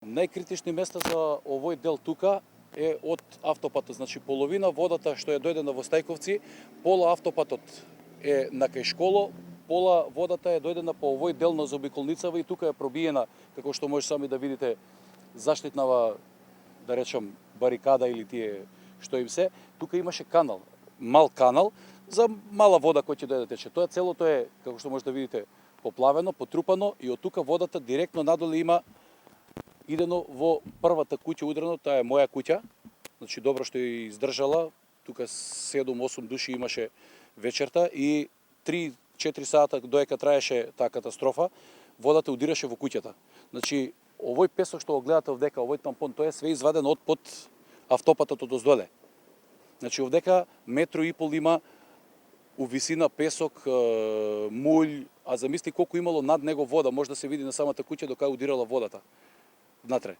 Најкритични места за овој дел тука е од автопатот, значи половина водата што е дојдена во Стајковци, пола автопатот е на кај школо, пола водата е дојдена по овој дел на заобиколницава и тука е пробиена, како што може сами да видите, заштитнава, да речам, барикада или тие што им се. Тука имаше канал, мал канал за мала вода која ќе дојде да тече. Тоа целото е, како што може да видите, поплавено, потрупано и од тука водата директно надоле има идено во првата куќа удрено, таа е моја куќа. Значи добро што ја издржала. Тука 7-8 души имаше вечерта и 3-4 сата доека траеше таа катастрофа, водата удираше во куќата. Значи овој песок што го гледате овдека, овој тампон, тој е све изваден од под автопатот одоздоле. Значи овдека 1,5 метри има у висина песок, мулј, а замисли колку имало над него вода, може да се види на самата куќа до кај удирала водата внатре.